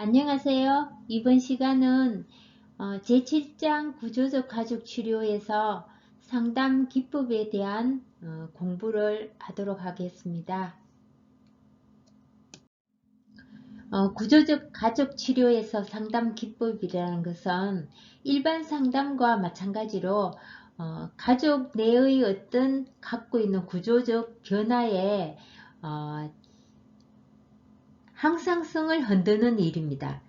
안녕하세요. 이번 시간은 제7장 구조적 가족 치료에서 상담 기법에 대한 공부를 하도록 하겠습니다. 구조적 가족 치료에서 상담 기법이라는 것은 일반 상담과 마찬가지로 가족 내의 어떤 갖고 있는 구조적 변화에 항상성을 흔드는 일입니다.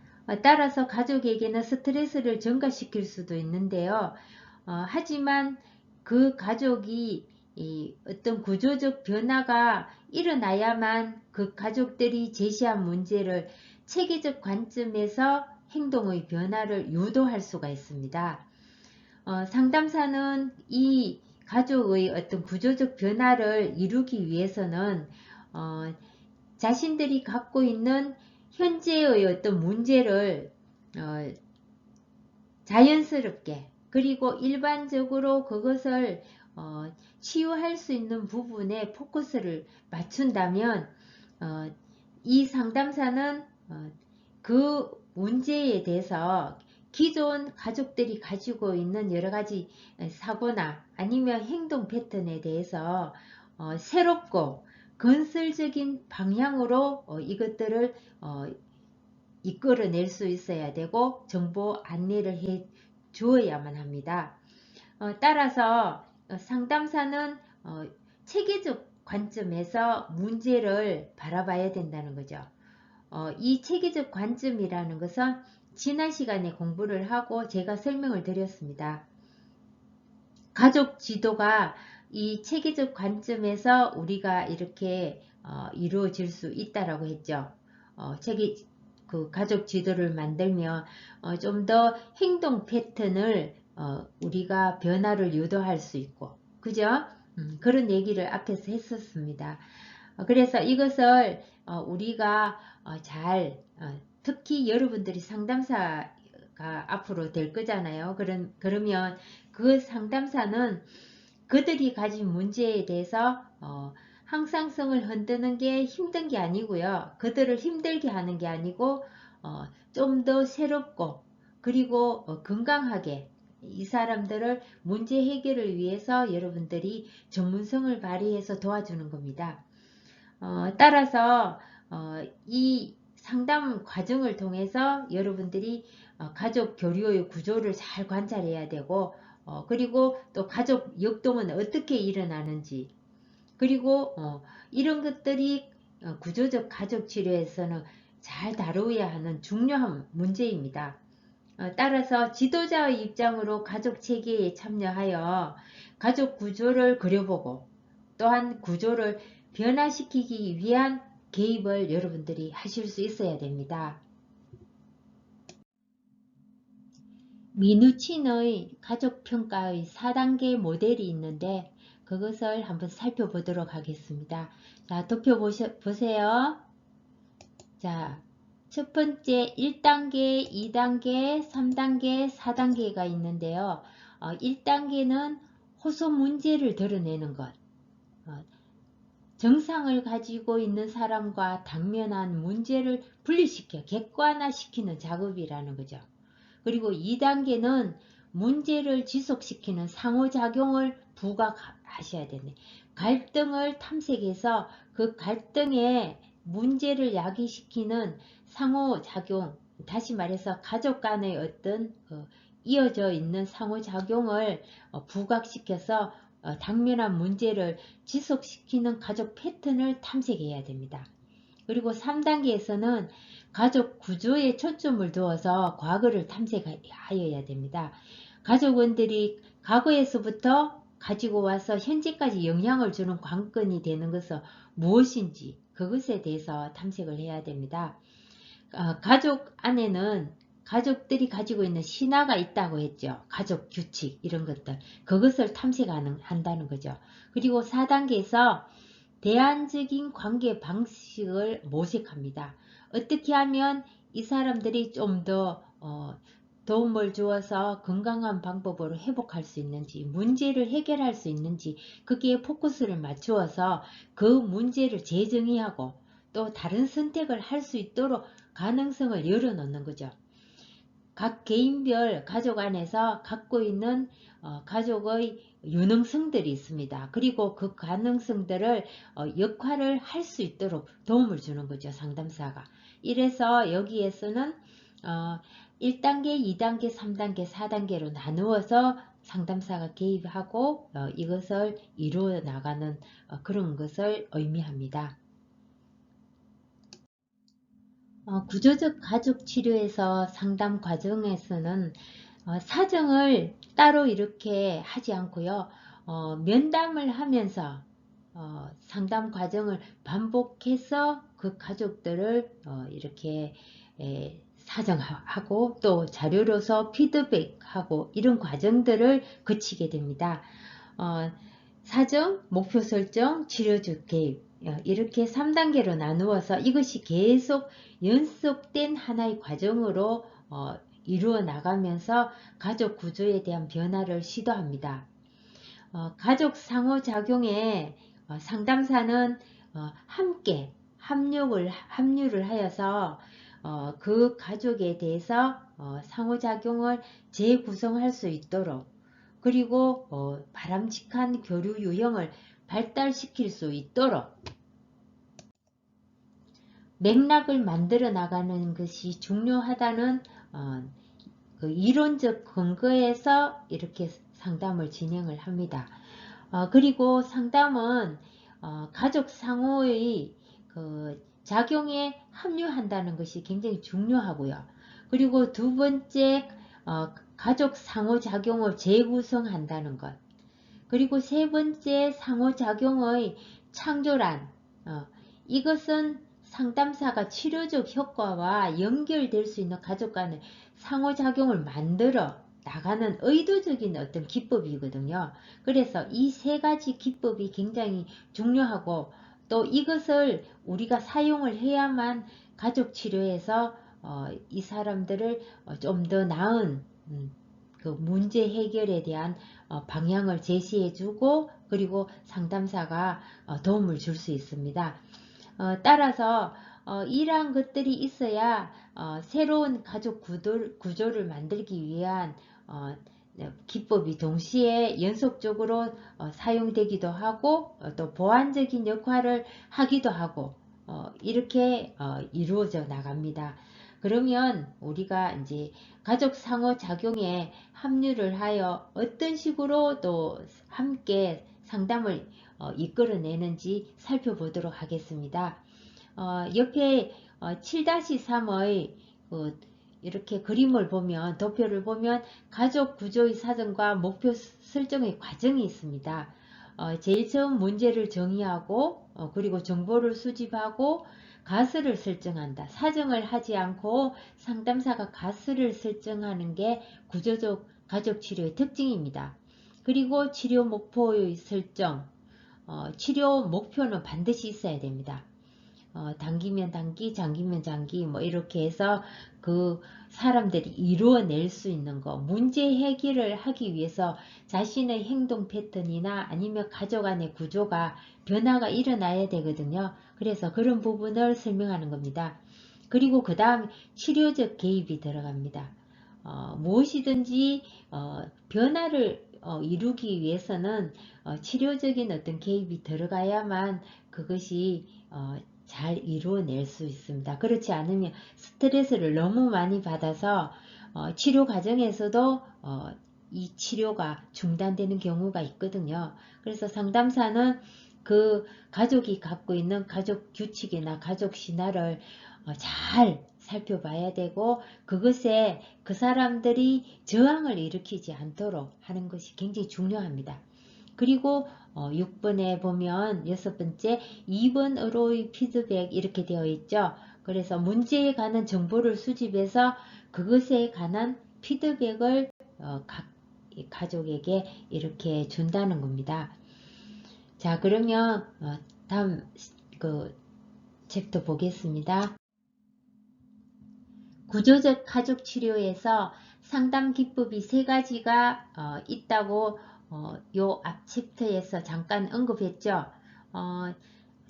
따라서 가족에게는 스트레스를 증가시킬 수도 있는데요. 하지만 그 가족이 어떤 구조적 변화가 일어나야만 그 가족들이 제시한 문제를 체계적 관점에서 행동의 변화를 유도할 수가 있습니다. 상담사는 이 가족의 어떤 구조적 변화를 이루기 위해서는 자신들이 갖고 있는 현재의 어떤 문제를 자연스럽게 그리고 일반적으로 그것을 치유할 수 있는 부분에 포커스를 맞춘다면 이 상담사는 그 문제에 대해서 기존 가족들이 가지고 있는 여러가지 사고나 아니면 행동 패턴에 대해서 새롭고 건설적인 방향으로 이것들을 이끌어낼 수 있어야 되고 정보 안내를 해 주어야만 합니다. 따라서 상담사는 체계적 관점에서 문제를 바라봐야 된다는 거죠. 이 체계적 관점이라는 것은 지난 시간에 공부를 하고 제가 설명을 드렸습니다. 가족 지도가 이 체계적 관점에서 우리가 이렇게 이루어질 수 있다라고 했죠. 그 가족 지도를 만들면 좀 더 행동 패턴을 우리가 변화를 유도할 수 있고, 그죠? 그런 얘기를 앞에서 했었습니다. 그래서 이것을 우리가 특히 여러분들이 상담사가 앞으로 될 거잖아요. 그러면 그 상담사는 그들이 가진 문제에 대해서 항상성을 흔드는 게 힘든 게 아니고요. 그들을 힘들게 하는 게 아니고 좀 더 새롭고 그리고 건강하게 이 사람들을 문제 해결을 위해서 여러분들이 전문성을 발휘해서 도와주는 겁니다. 따라서 이 상담 과정을 통해서 여러분들이 가족 교류의 구조를 잘 관찰해야 되고 그리고 또 가족 역동은 어떻게 일어나는지 그리고 이런 것들이 구조적 가족 치료에서는 잘 다루어야 하는 중요한 문제입니다. 따라서 지도자의 입장으로 가족 체계에 참여하여 가족 구조를 그려보고 또한 구조를 변화시키기 위한 개입을 여러분들이 하실 수 있어야 됩니다. 미누친의 가족평가의 4단계 모델이 있는데 그것을 한번 살펴보도록 하겠습니다. 자, 도표 보세요. 자, 첫 번째 1단계, 2단계, 3단계, 4단계가 있는데요. 1단계는 호소 문제를 드러내는 것. 정상을 가지고 있는 사람과 당면한 문제를 분리시켜 객관화시키는 작업이라는 거죠. 그리고 2단계는 문제를 지속시키는 상호작용을 부각하셔야 되네. 갈등을 탐색해서 그 갈등의 문제를 야기시키는 상호작용, 다시 말해서 가족 간의 어떤 이어져 있는 상호작용을 부각시켜서 당면한 문제를 지속시키는 가족 패턴을 탐색해야 됩니다. 그리고 3단계에서는 가족 구조에 초점을 두어서 과거를 탐색하여야 됩니다. 가족원들이 과거에서부터 가지고 와서 현재까지 영향을 주는 관건이 되는 것은 무엇인지 그것에 대해서 탐색을 해야 됩니다. 가족 안에는 가족들이 가지고 있는 신화가 있다고 했죠. 가족 규칙 이런 것들 그것을 탐색한다는 거죠. 그리고 4단계에서 대안적인 관계 방식을 모색합니다. 어떻게 하면 이 사람들이 좀 더 도움을 주어서 건강한 방법으로 회복할 수 있는지 문제를 해결할 수 있는지 거기에 포커스를 맞추어서 그 문제를 재정의하고 또 다른 선택을 할 수 있도록 가능성을 열어놓는 거죠. 각 개인별 가족 안에서 갖고 있는 가족의 유능성들이 있습니다. 그리고 그 가능성들을 역할을 할 수 있도록 도움을 주는 거죠, 상담사가. 이래서 여기에서는 1단계, 2단계, 3단계, 4단계로 나누어서 상담사가 개입하고 이것을 이루어 나가는 그런 것을 의미합니다. 구조적 가족 치료에서 상담 과정에서는 사정을 따로 이렇게 하지 않고요. 면담을 하면서 상담 과정을 반복해서 그 가족들을 이렇게 사정하고 또 자료로서 피드백하고 이런 과정들을 거치게 됩니다. 사정, 목표 설정, 치료적 개입 이렇게 3단계로 나누어서 이것이 계속 연속된 하나의 과정으로 이루어 나가면서 가족 구조에 대한 변화를 시도합니다. 가족 상호작용에 상담사는 함께 합류를 하여서 그 가족에 대해서 상호작용을 재구성할 수 있도록 그리고 바람직한 교류 유형을 발달시킬 수 있도록 맥락을 만들어 나가는 것이 중요하다는 그 이론적 근거에서 이렇게 상담을 진행을 합니다. 그리고 상담은 가족 상호의 그 작용에 합류한다는 것이 굉장히 중요하고요. 그리고 두 번째 가족 상호작용을 재구성한다는 것. 그리고 세 번째 상호작용의 창조란 이것은 상담사가 치료적 효과와 연결될 수 있는 가족 간의 상호작용을 만들어 나가는 의도적인 어떤 기법이거든요. 그래서 이 세 가지 기법이 굉장히 중요하고 또 이것을 우리가 사용을 해야만 가족 치료에서 이 사람들을 좀 더 나은 그 문제 해결에 대한 방향을 제시해주고 그리고 상담사가 도움을 줄 수 있습니다. 따라서 이러한 것들이 있어야 새로운 가족 구조를 만들기 위한 기법이 동시에 연속적으로 사용되기도 하고 또 보완적인 역할을 하기도 하고 이렇게 이루어져 나갑니다. 그러면 우리가 이제 가족 상호작용에 합류를 하여 어떤 식으로 또 함께 상담을 이끌어내는지 살펴보도록 하겠습니다. 옆에 7-3의 이렇게 그림을 보면 도표를 보면 가족 구조의 사정과 목표 설정의 과정이 있습니다. 제일 처음 문제를 정의하고 그리고 정보를 수집하고 가설을 설정한다. 사정을 하지 않고 상담사가 가설을 설정하는 게 구조적 가족 치료의 특징입니다. 그리고 치료 목표의 설정, 치료 목표는 반드시 있어야 됩니다. 단기면 단기, 장기면 장기 뭐 이렇게 해서 그 사람들이 이루어낼 수 있는 거 문제 해결을 하기 위해서 자신의 행동 패턴이나 아니면 가족 안의 구조가 변화가 일어나야 되거든요. 그래서 그런 부분을 설명하는 겁니다. 그리고 그 다음 치료적 개입이 들어갑니다. 무엇이든지 변화를 이루기 위해서는 치료적인 어떤 개입이 들어가야만 그것이 잘 이루어낼 수 있습니다. 그렇지 않으면 스트레스를 너무 많이 받아서 치료 과정에서도 이 치료가 중단되는 경우가 있거든요. 그래서 상담사는 그 가족이 갖고 있는 가족 규칙이나 가족 신화를 잘 살펴봐야 되고 그것에 그 사람들이 저항을 일으키지 않도록 하는 것이 굉장히 중요합니다. 그리고 6번에 보면 6번째 2번으로의 피드백 이렇게 되어 있죠. 그래서 문제에 관한 정보를 수집해서 그것에 관한 피드백을 각 가족에게 이렇게 준다는 겁니다. 자, 그러면 다음 그 챕터 보겠습니다. 구조적 가족 치료에서 상담 기법이 세 가지가 있다고 요 앞 챕터에서 잠깐 언급했죠.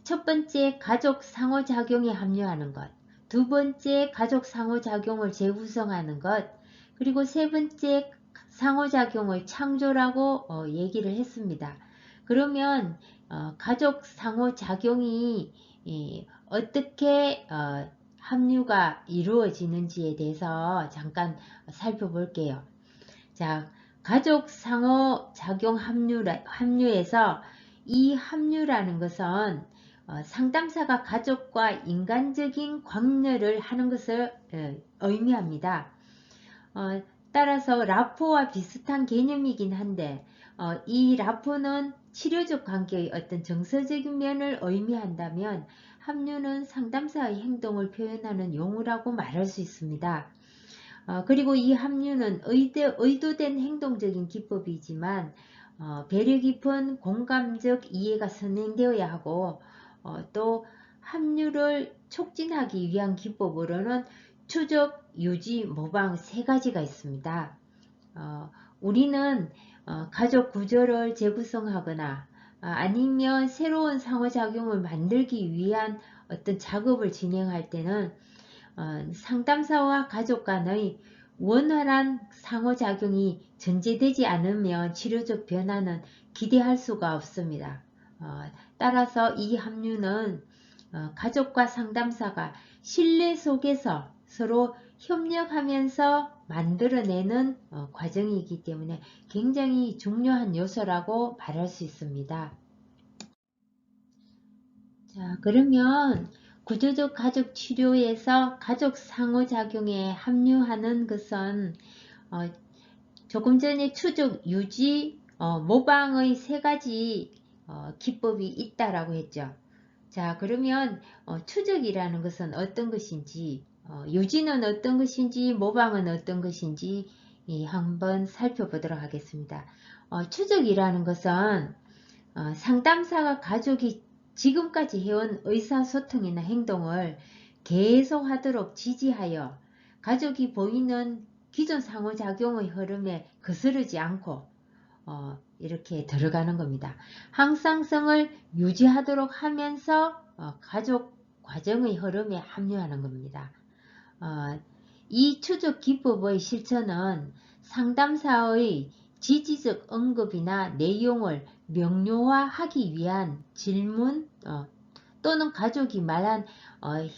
첫 번째 가족 상호작용에 합류하는 것. 두 번째 가족 상호작용을 재구성하는 것, 그리고 세 번째 상호작용의 창조라고 얘기를 했습니다. 그러면 가족 상호작용이 어떻게 합류가 이루어지는지에 대해서 잠깐 살펴볼게요. 자, 가족 상호작용 합류에서 이 합류라는 것은 상담사가 가족과 인간적인 관여를 하는 것을 의미합니다. 따라서 라포와 비슷한 개념이긴 한데 이 라포는 치료적 관계의 어떤 정서적인 면을 의미한다면 합류는 상담사의 행동을 표현하는 용어라고 말할 수 있습니다. 그리고 이 합류는 의도된 행동적인 기법이지만 배려 깊은 공감적 이해가 선행되어야 하고 또 합류를 촉진하기 위한 기법으로는 추적, 유지, 모방 세 가지가 있습니다. 우리는 가족 구조를 재구성하거나 아니면 새로운 상호작용을 만들기 위한 어떤 작업을 진행할 때는 상담사와 가족 간의 원활한 상호작용이 전제되지 않으면 치료적 변화는 기대할 수가 없습니다. 따라서 이 합류는 가족과 상담사가 신뢰 속에서 서로 협력하면서 만들어내는 과정이기 때문에 굉장히 중요한 요소라고 말할 수 있습니다. 자, 그러면 구조적 가족 치료에서 가족 상호작용에 합류하는 것은 조금 전에 추적, 유지, 모방의 세 가지 기법이 있다라고 했죠. 자, 그러면 추적이라는 것은 어떤 것인지, 유지는 어떤 것인지, 모방은 어떤 것인지 한번 살펴보도록 하겠습니다. 추적이라는 것은 상담사가 가족이 지금까지 해온 의사소통이나 행동을 계속하도록 지지하여 가족이 보이는 기존 상호작용의 흐름에 거스르지 않고 이렇게 들어가는 겁니다. 항상성을 유지하도록 하면서 가족 과정의 흐름에 합류하는 겁니다. 이 추적 기법의 실천은 상담사의 지지적 언급이나 내용을 명료화하기 위한 질문 또는 가족이 말한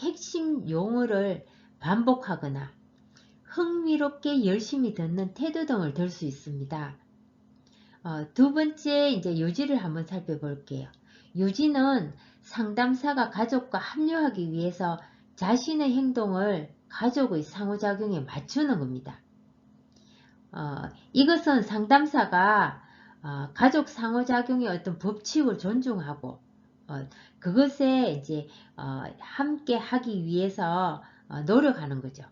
핵심 용어를 반복하거나 흥미롭게 열심히 듣는 태도 등을 들 수 있습니다. 두 번째 이제 유지를 한번 살펴볼게요. 유지는 상담사가 가족과 합류하기 위해서 자신의 행동을 가족의 상호작용에 맞추는 겁니다. 이것은 상담사가 가족 상호작용의 어떤 법칙을 존중하고 그것에 이제 함께 하기 위해서 노력하는 거죠.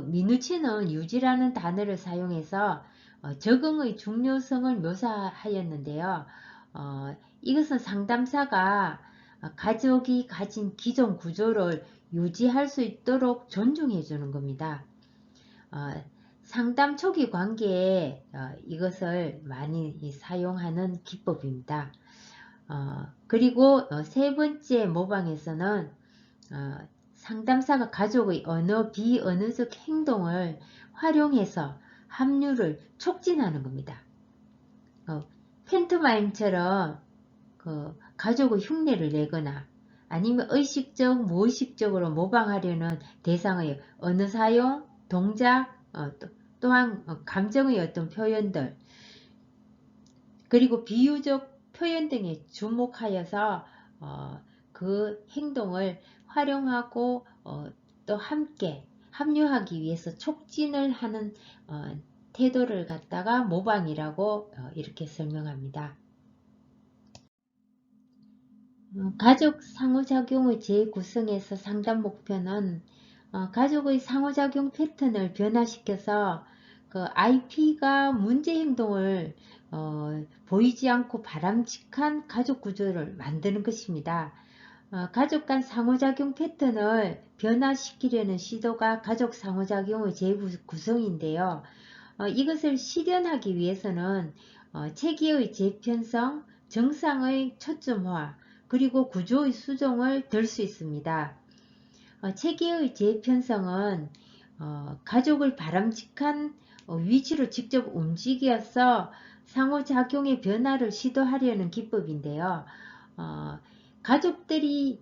미누치는 유지라는 단어를 사용해서 적응의 중요성을 묘사하였는데요. 이것은 상담사가 가족이 가진 기존 구조를 유지할 수 있도록 존중해 주는 겁니다. 상담 초기 관계에 이것을 많이 사용하는 기법입니다. 그리고 세 번째 모방에서는 상담사가 가족의 언어, 비언어적 행동을 활용해서 합류를 촉진하는 겁니다. 팬토마임처럼 가족의 흉내를 내거나 아니면 의식적, 무의식적으로 모방하려는 대상의 언어 사용, 동작, 또한 감정의 어떤 표현들, 그리고 비유적 표현 등에 주목하여서 그 행동을 활용하고 또 함께 합류하기 위해서 촉진을 하는 태도를 갖다가 모방이라고 이렇게 설명합니다. 가족 상호작용의 재구성에서 상담 목표는 가족의 상호작용 패턴을 변화시켜서 그 IP가 문제 행동을 보이지 않고 바람직한 가족 구조를 만드는 것입니다. 가족 간 상호작용 패턴을 변화시키려는 시도가 가족 상호작용의 재구성인데요. 이것을 실현하기 위해서는 체계의 재편성, 정상의 초점화, 그리고 구조의 수정을 들 수 있습니다. 체계의 재편성은 가족을 바람직한 위치로 직접 움직여서 상호작용의 변화를 시도하려는 기법인데요. 가족들이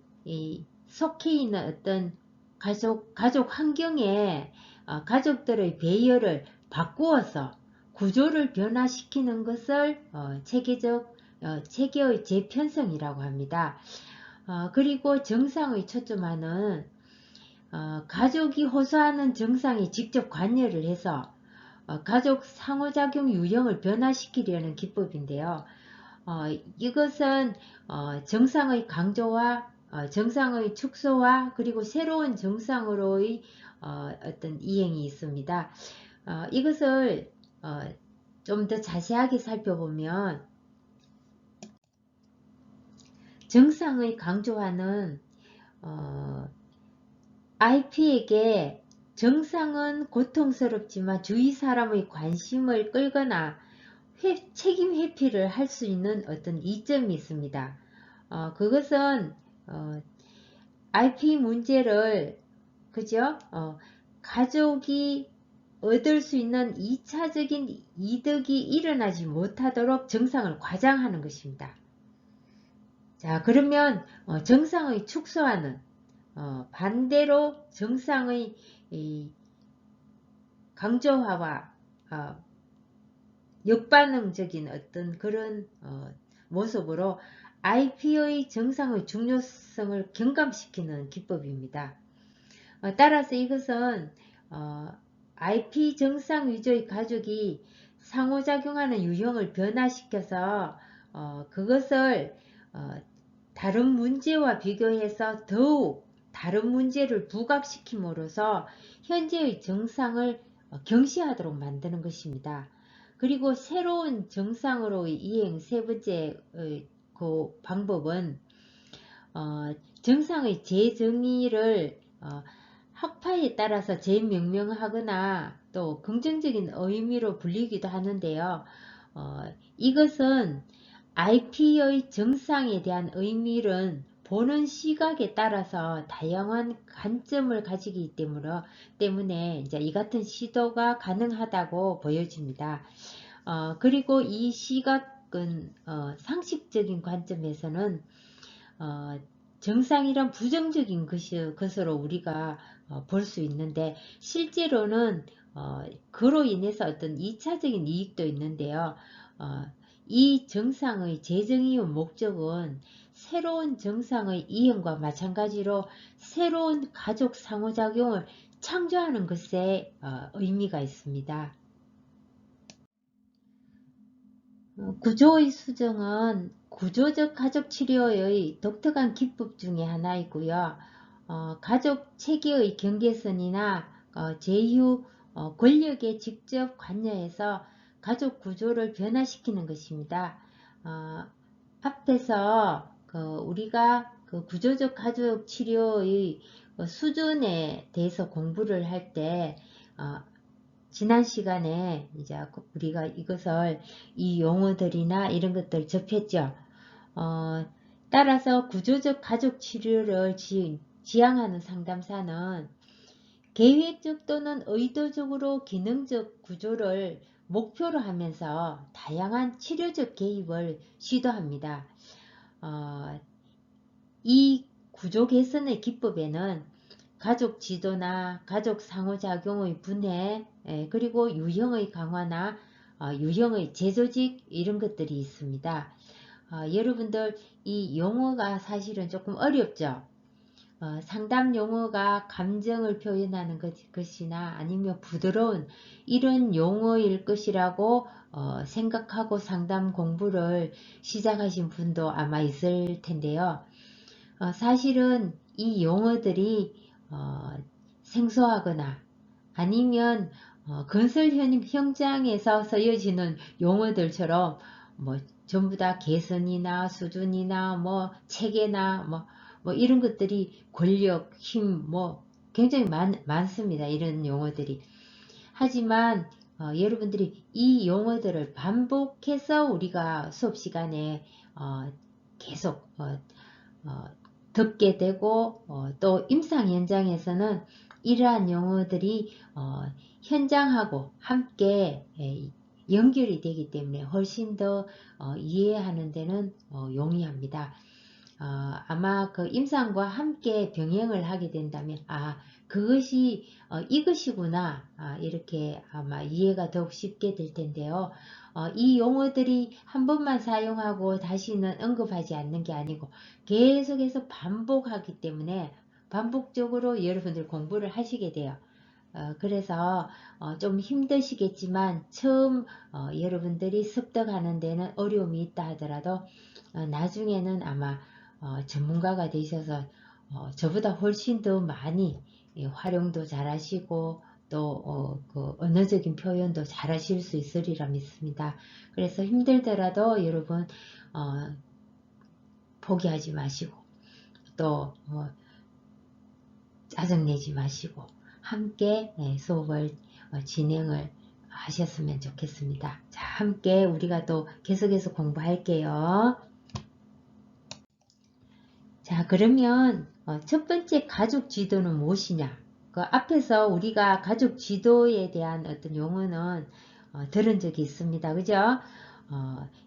속해 있는 어떤 가족 환경에 가족들의 배열을 바꾸어서 구조를 변화시키는 것을 체계의 재편성이라고 합니다. 그리고 정상의 초점화는 가족이 호소하는 정상에 직접 관여를 해서 가족 상호작용 유형을 변화시키려는 기법인데요. 이것은 정상의 강조와 정상의 축소와 그리고 새로운 정상으로의 어떤 이행이 있습니다. 이것을 좀 더 자세하게 살펴보면 정상의 강조화는 IP에게 정상은 고통스럽지만 주위 사람의 관심을 끌거나 책임 회피를 할 수 있는 어떤 이점이 있습니다. 그것은 IP 문제를 그죠? 가족이 얻을 수 있는 2차적인 이득이 일어나지 못하도록 정상을 과장하는 것입니다. 자, 그러면 정상의 축소화는 반대로 정상의 강조화와 역반응적인 어떤 그런 모습으로 IP의 정상의 중요성을 경감시키는 기법입니다. 따라서 이것은 IP 정상 위주의 가족이 상호작용하는 유형을 변화시켜서 그것을 다른 문제와 비교해서 더욱 다른 문제를 부각시킴으로써 현재의 정상을 경시하도록 만드는 것입니다. 그리고 새로운 정상으로의 이행 세 번째 그 방법은 정상의 재정의를 학파에 따라서 재명명하거나 또 긍정적인 의미로 불리기도 하는데요. 이것은 IP의 정상에 대한 의미는 보는 시각에 따라서 다양한 관점을 가지기 때문에 이제 이 같은 시도가 가능하다고 보여집니다. 그리고 이 시각은 상식적인 관점에서는 정상이란 부정적인 것으로 우리가 볼 수 있는데 실제로는 그로 인해서 어떤 2차적인 이익도 있는데요. 이 정상의 재정의의 목적은 새로운 정상의 이행과 마찬가지로 새로운 가족 상호작용을 창조하는 것에 의미가 있습니다. 구조의 수정은 구조적 가족치료의 독특한 기법 중에 하나이고요. 가족 체계의 경계선이나 제휴 권력에 직접 관여해서 가족 구조를 변화시키는 것입니다. 앞에서 우리가 구조적 가족 치료의 수준에 대해서 공부를 할 때 지난 시간에 이제 우리가 이것을 이 용어들이나 이런 것들 접했죠. 따라서 구조적 가족 치료를 지향하는 상담사는 계획적 또는 의도적으로 기능적 구조를 목표로 하면서 다양한 치료적 개입을 시도합니다. 이 구조 개선의 기법에는 가족 지도나 가족 상호작용의 분해 그리고 유형의 강화나 유형의 재조직 이런 것들이 있습니다. 여러분들 이 용어가 사실은 조금 어렵죠. 상담 용어가 감정을 표현하는 것이나 아니면 부드러운 이런 용어일 것이라고 생각하고 상담 공부를 시작하신 분도 아마 있을 텐데요. 사실은 이 용어들이 생소하거나 아니면 건설 현장에서 쓰여지는 용어들처럼 뭐 전부 다 개선이나 수준이나 뭐 체계나 뭐 이런 것들이 권력, 힘 뭐 굉장히 많습니다. 이런 용어들이. 하지만 여러분들이 이 용어들을 반복해서 우리가 수업 시간에 계속 듣게 되고 또 임상 현장에서는 이러한 용어들이 현장하고 함께 연결이 되기 때문에 훨씬 더 이해하는 데는 용이합니다. 아마 그 임상과 함께 병행을 하게 된다면 그것이 이것이구나 이렇게 아마 이해가 더욱 쉽게 될 텐데요. 이 용어들이 한 번만 사용하고 다시는 언급하지 않는 게 아니고 계속해서 반복하기 때문에 반복적으로 여러분들 공부를 하시게 돼요. 그래서 좀 힘드시겠지만 처음 여러분들이 습득하는 데는 어려움이 있다 하더라도 나중에는 아마 전문가가 되셔서 저보다 훨씬 더 많이 활용도 잘 하시고 또 그 언어적인 표현도 잘 하실 수 있으리라 믿습니다. 그래서 힘들더라도 여러분 포기하지 마시고 또 짜증내지 마시고 함께 수업을 진행을 하셨으면 좋겠습니다. 자, 함께 우리가 또 계속해서 공부할게요. 자, 그러면 첫 번째 가족 지도는 무엇이냐? 그 앞에서 우리가 가족 지도에 대한 어떤 용어는 들은 적이 있습니다. 그죠?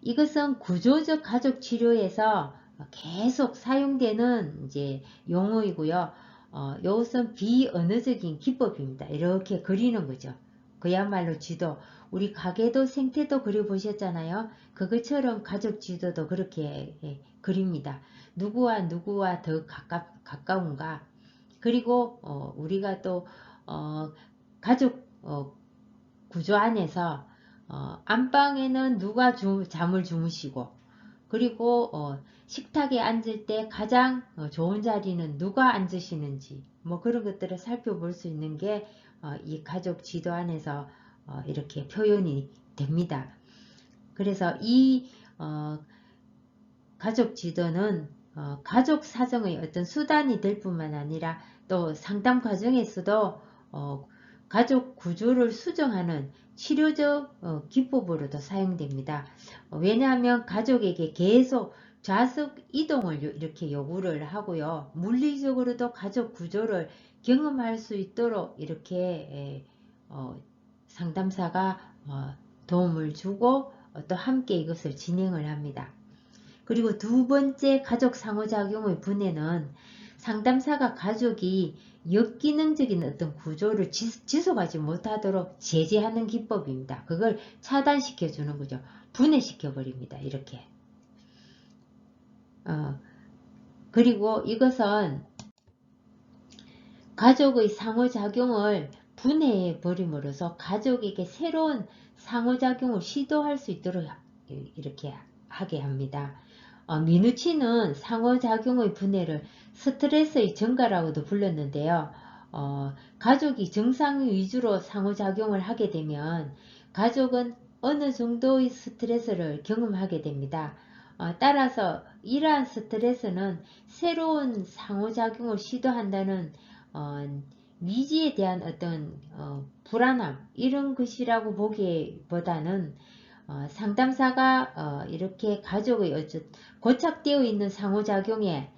이것은 구조적 가족 치료에서 계속 사용되는 이제 용어이고요. 이것은 비언어적인 기법입니다. 이렇게 그리는 거죠. 그야말로 지도. 우리 가계도 생태도 그려보셨잖아요. 그것처럼 가족 지도도 그렇게 그립니다. 누구와 누구와 더 가까운가. 그리고 우리가 또 가족 구조 안에서 안방에는 누가 잠을 주무시고 그리고 식탁에 앉을 때 가장 좋은 자리는 누가 앉으시는지 뭐 그런 것들을 살펴볼 수 있는 게 이 가족 지도 안에서 이렇게 표현이 됩니다. 그래서 이 가족 지도는 가족 사정의 어떤 수단이 될 뿐만 아니라 또 상담 과정에서도 가족 구조를 수정하는 치료적 기법으로도 사용됩니다. 왜냐하면 가족에게 계속 좌석 이동을 이렇게 요구를 하고요. 물리적으로도 가족 구조를 경험할 수 있도록 이렇게 상담사가 도움을 주고 또 함께 이것을 진행을 합니다. 그리고 두 번째 가족 상호작용의 분해는 상담사가 가족이 역기능적인 어떤 구조를 지속하지 못하도록 제재하는 기법입니다. 그걸 차단시켜 주는 거죠. 분해시켜 버립니다. 이렇게. 그리고 이것은 가족의 상호작용을 분해해 버림으로써 가족에게 새로운 상호작용을 시도할 수 있도록 이렇게 하게 합니다. 미누치는 상호작용의 분해를 스트레스의 증가라고도 불렀는데요. 가족이 정상 위주로 상호작용을 하게 되면 가족은 어느 정도의 스트레스를 경험하게 됩니다. 따라서 이러한 스트레스는 새로운 상호작용을 시도한다는 미지에 대한 어떤 불안함 이런 것이라고 보기보다는 상담사가 이렇게 가족의 고착되어 있는 상호작용에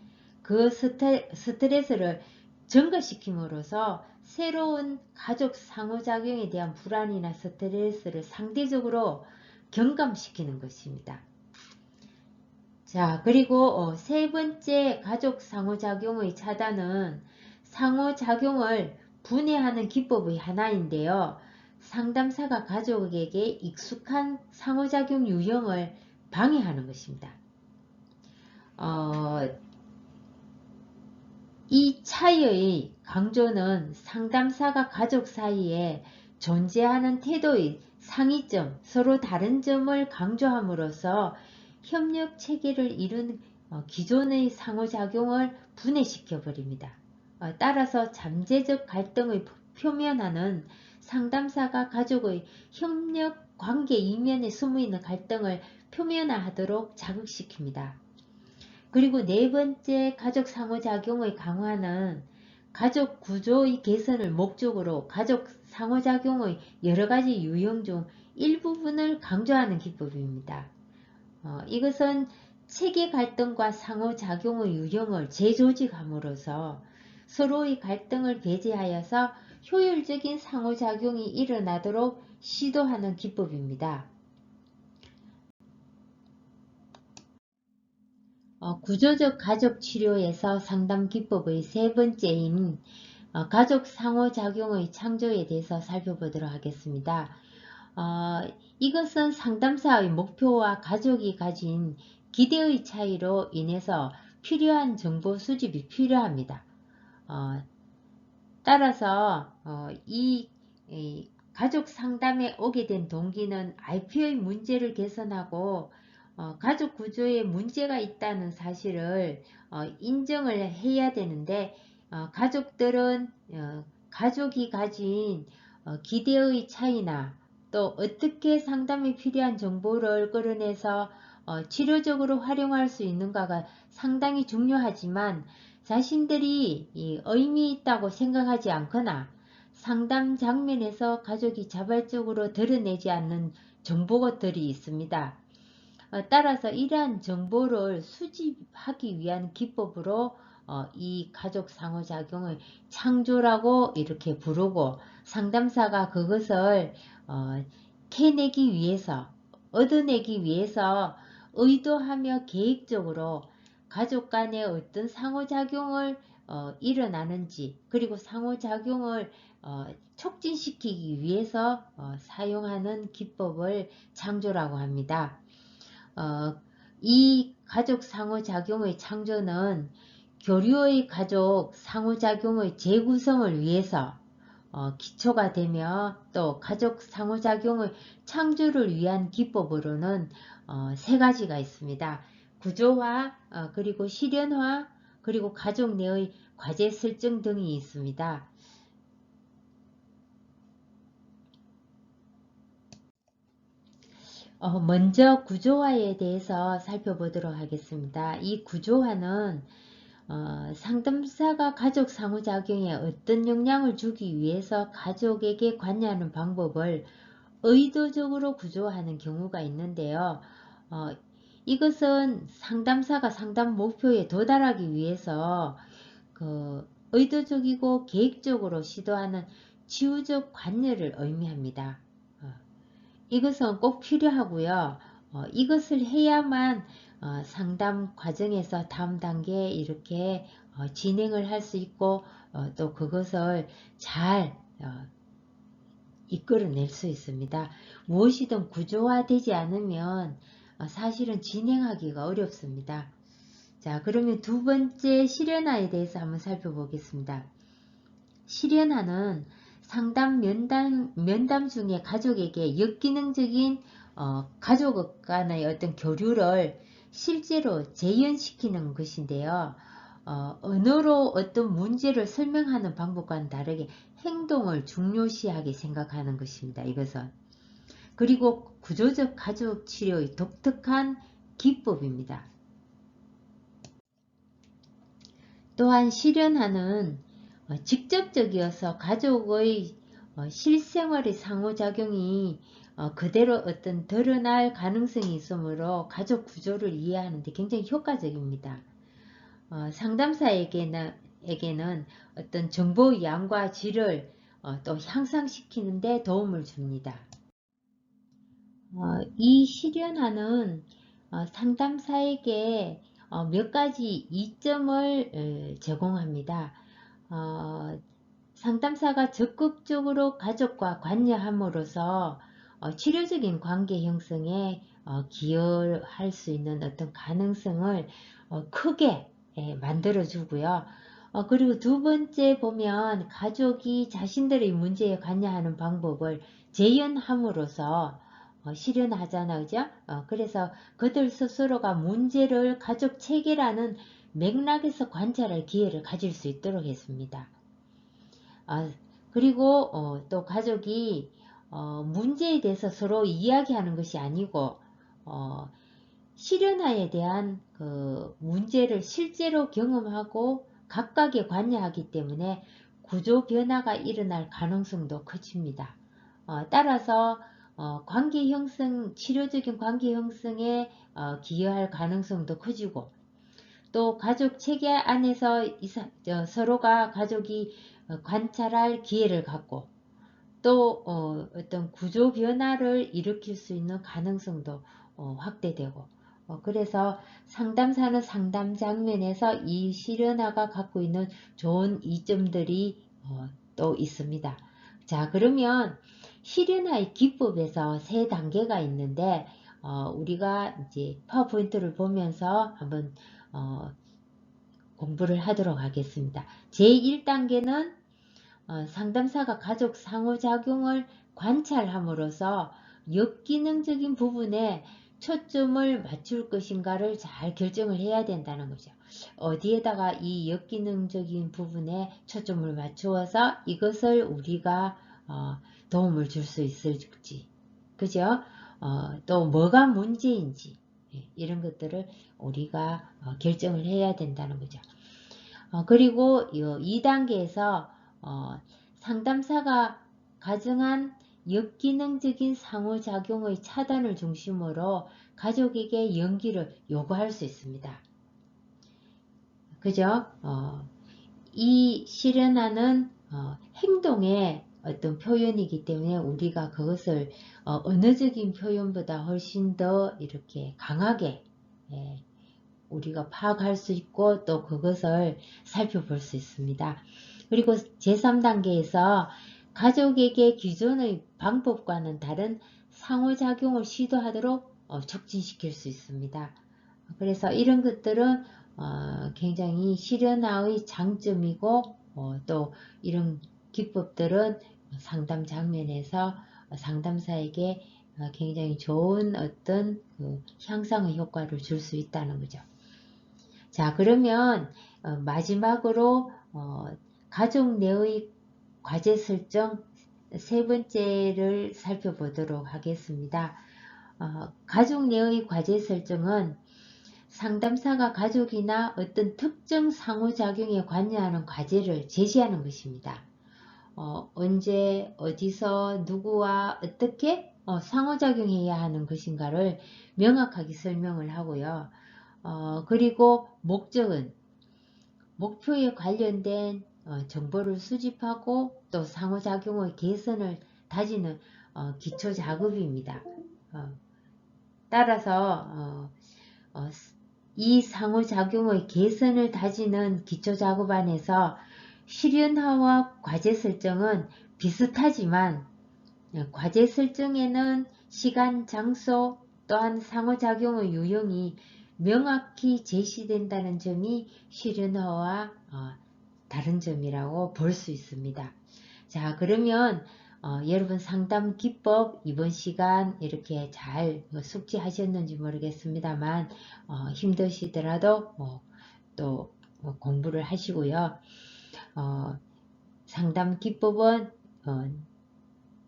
그 스트레스를 증가시킴으로써 새로운 가족 상호작용에 대한 불안이나 스트레스를 상대적으로 경감시키는 것입니다. 자, 그리고 세 번째 가족 상호작용의 차단은 상호작용을 분해하는 기법의 하나인데요. 상담사가 가족에게 익숙한 상호작용 유형을 방해하는 것입니다. 이 차이의 강조는 상담사가 가족 사이에 존재하는 태도의 상이점, 서로 다른 점을 강조함으로써 협력 체계를 이룬 기존의 상호작용을 분해시켜 버립니다. 따라서 잠재적 갈등의 표면화는 상담사가 가족의 협력 관계 이면에 숨어있는 갈등을 표면화하도록 자극시킵니다. 그리고 네 번째 가족 상호작용의 강화는 가족 구조의 개선을 목적으로 가족 상호작용의 여러가지 유형 중 일부분을 강조하는 기법입니다. 이것은 체계 갈등과 상호작용의 유형을 재조직함으로써 서로의 갈등을 배제하여서 효율적인 상호작용이 일어나도록 시도하는 기법입니다. 구조적 가족 치료에서 상담 기법의 세 번째인 가족 상호작용의 창조에 대해서 살펴보도록 하겠습니다. 이것은 상담사의 목표와 가족이 가진 기대의 차이로 인해서 필요한 정보 수집이 필요합니다. 따라서 이 가족 상담에 오게 된 동기는 IP의 문제를 개선하고 가족 구조에 문제가 있다는 사실을 인정을 해야 되는데 가족들은 가족이 가진 기대의 차이나 또 어떻게 상담이 필요한 정보를 끌어내서 치료적으로 활용할 수 있는가가 상당히 중요하지만 자신들이 의미 있다고 생각하지 않거나 상담 장면에서 가족이 자발적으로 드러내지 않는 정보것들이 있습니다. 따라서 이러한 정보를 수집하기 위한 기법으로 이 가족 상호작용을 창조라고 이렇게 부르고 상담사가 그것을 캐내기 위해서 얻어내기 위해서 의도하며 계획적으로 가족 간에 어떤 상호작용을 일어나는지 그리고 상호작용을 촉진시키기 위해서 사용하는 기법을 창조라고 합니다. 이 가족 상호작용의 창조는 교류의 가족 상호작용의 재구성을 위해서 기초가 되며 또 가족 상호작용의 창조를 위한 기법으로는 세 가지가 있습니다. 구조화, 그리고 실현화, 그리고 가족 내의 과제 설정 등이 있습니다. 먼저 구조화에 대해서 살펴보도록 하겠습니다. 이 구조화는 상담사가 가족 상호작용에 어떤 영향을 주기 위해서 가족에게 관여하는 방법을 의도적으로 구조화하는 경우가 있는데요. 이것은 상담사가 상담 목표에 도달하기 위해서 의도적이고 계획적으로 시도하는 치유적 관여를 의미합니다. 이것은 꼭 필요하고요. 이것을 해야만 상담 과정에서 다음 단계에 이렇게 진행을 할 수 있고 또 그것을 잘 이끌어낼 수 있습니다. 무엇이든 구조화되지 않으면 사실은 진행하기가 어렵습니다. 자, 그러면 두 번째 실현화에 대해서 한번 살펴보겠습니다. 실현화는 상담 면담 중에 가족에게 역기능적인 가족 간의 어떤 교류를 실제로 재현시키는 것인데요. 언어로 어떤 문제를 설명하는 방법과는 다르게 행동을 중요시하게 생각하는 것입니다. 이것은. 그리고 구조적 가족 치료의 독특한 기법입니다. 또한 실현화는 직접적이어서 가족의 실생활의 상호작용이 그대로 어떤 드러날 가능성이 있으므로 가족 구조를 이해하는 데 굉장히 효과적입니다. 상담사에게는 어떤 정보의 양과 질을 또 향상시키는 데 도움을 줍니다. 이 실현화는 상담사에게 몇 가지 이점을 제공합니다. 상담사가 적극적으로 가족과 관여함으로써 치료적인 관계 형성에 기여할 수 있는 어떤 가능성을 크게 만들어 주고요. 그리고 두 번째 보면 가족이 자신들의 문제에 관여하는 방법을 재현함으로써 실현하잖아, 그죠? 그래서 그들 스스로가 문제를 가족 체계라는 맥락에서 관찰할 기회를 가질 수 있도록 했습니다. 그리고 또 가족이 문제에 대해서 서로 이야기하는 것이 아니고 실현화에 대한 그 문제를 실제로 경험하고 각각에 관여하기 때문에 구조 변화가 일어날 가능성도 커집니다. 따라서 관계 형성, 치료적인 관계 형성에 기여할 가능성도 커지고, 또 가족 체계 안에서 서로가 가족이 관찰할 기회를 갖고, 또 어떤 구조 변화를 일으킬 수 있는 가능성도 확대되고, 그래서 상담사는 상담 장면에서 이 실현아가 갖고 있는 좋은 이점들이 또 있습니다. 자, 그러면 실현아의 기법에서 세 단계가 있는데, 우리가 이제 파워포인트를 보면서 한번 공부를 하도록 하겠습니다. 제1단계는 상담사가 가족 상호작용을 관찰함으로써 역기능적인 부분에 초점을 맞출 것인가를 잘 결정을 해야 된다는 거죠. 어디에다가 이 역기능적인 부분에 초점을 맞추어서 이것을 우리가 도움을 줄 수 있을지, 그죠? 또 뭐가 문제인지, 이런 것들을 우리가 결정을 해야 된다는 거죠. 그리고 2단계에서 상담사가 가정한 역기능적인 상호작용의 차단을 중심으로 가족에게 연기를 요구할 수 있습니다. 그죠? 이 실현하는 행동의 어떤 표현이기 때문에 우리가 그것을 언어적인 표현보다 훨씬 더 이렇게 강하게 우리가 파악할 수 있고 또 그것을 살펴볼 수 있습니다. 그리고 제3단계에서 가족에게 기존의 방법과는 다른 상호작용을 시도하도록 촉진시킬 수 있습니다. 그래서 이런 것들은 굉장히 실현아의 장점이고 또 이런 기법들은 상담 장면에서 상담사에게 굉장히 좋은 어떤 향상의 효과를 줄 수 있다는 거죠. 자, 그러면 마지막으로 가족 내의 과제 설정 세 번째를 살펴보도록 하겠습니다. 가족 내의 과제 설정은 상담사가 가족이나 어떤 특정 상호작용에 관여하는 과제를 제시하는 것입니다. 언제, 어디서, 누구와 어떻게 상호작용해야 하는 것인가를 명확하게 설명을 하고요. 그리고 목적은 목표에 관련된 정보를 수집하고 또 상호작용의 개선을 다지는 기초 작업입니다. 따라서 이 상호작용의 개선을 다지는 기초 작업 안에서 실현화와 과제 설정은 비슷하지만 과제 설정에는 시간, 장소 또한 상호작용의 유형이 명확히 제시된다는 점이 실현화와 다른 점이라고 볼 수 있습니다. 자, 그러면 여러분 상담 기법 이번 시간 이렇게 잘 숙지하셨는지 모르겠습니다만 힘드시더라도 또 공부를 하시고요. 상담 기법은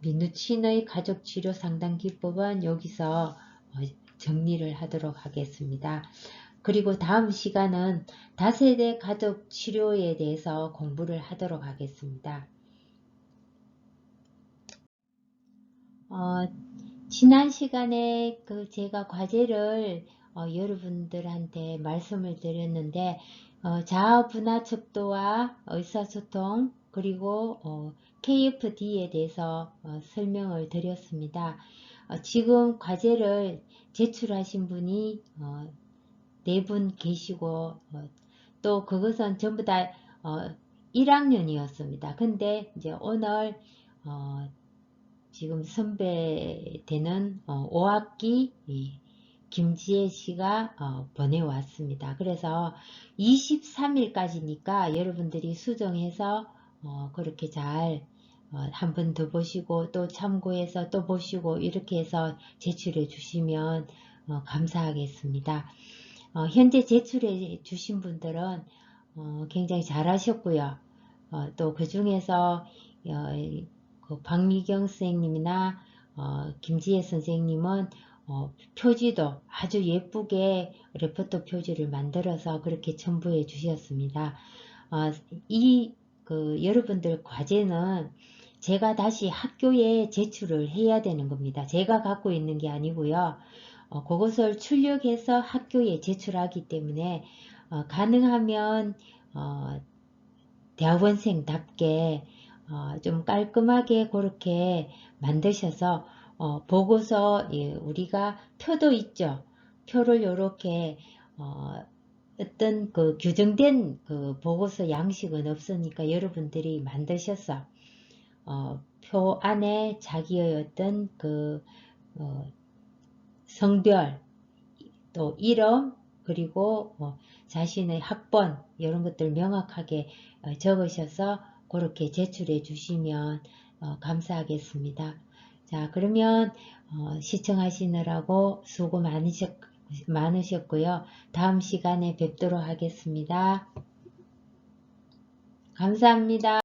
민우친의 가족치료 상담 기법은 여기서 정리를 하도록 하겠습니다. 그리고 다음 시간은 다세대 가족 치료에 대해서 공부를 하도록 하겠습니다. 지난 시간에 제가 과제를 여러분들한테 말씀을 드렸는데 자아 분화 척도와 의사소통 그리고 KFD에 대해서 설명을 드렸습니다. 지금 과제를 제출하신 분이 4분 계시고 또 그것은 전부 다 1학년이었습니다. 근데 이제 오늘 지금 선배 되는 5학기 김지혜 씨가 보내왔습니다. 그래서 23일까지니까 여러분들이 수정해서 그렇게 잘 한 번 더 보시고 또 참고해서 또 보시고 이렇게 해서 제출해 주시면 감사하겠습니다. 현재 제출해 주신 분들은 굉장히 잘하셨고요. 또 그 중에서 박미경 선생님이나 김지혜 선생님은 표지도 아주 예쁘게 레포터 표지를 만들어서 그렇게 첨부해 주셨습니다. 여러분들 과제는 제가 다시 학교에 제출을 해야 되는 겁니다. 제가 갖고 있는 게 아니고요. 그것을 출력해서 학교에 제출하기 때문에 가능하면 대학원생답게 좀 깔끔하게 그렇게 만드셔서 보고서, 예, 우리가 표도 있죠. 표를 이렇게 어떤 그 규정된 그 보고서 양식은 없으니까 여러분들이 만드셔서 표 안에 자기의 어떤 그 성별, 또 이름, 그리고 자신의 학번 이런 것들 명확하게 적으셔서 그렇게 제출해 주시면 감사하겠습니다. 자, 그러면 시청하시느라고 수고 많으셨고요. 다음 시간에 뵙도록 하겠습니다. 감사합니다.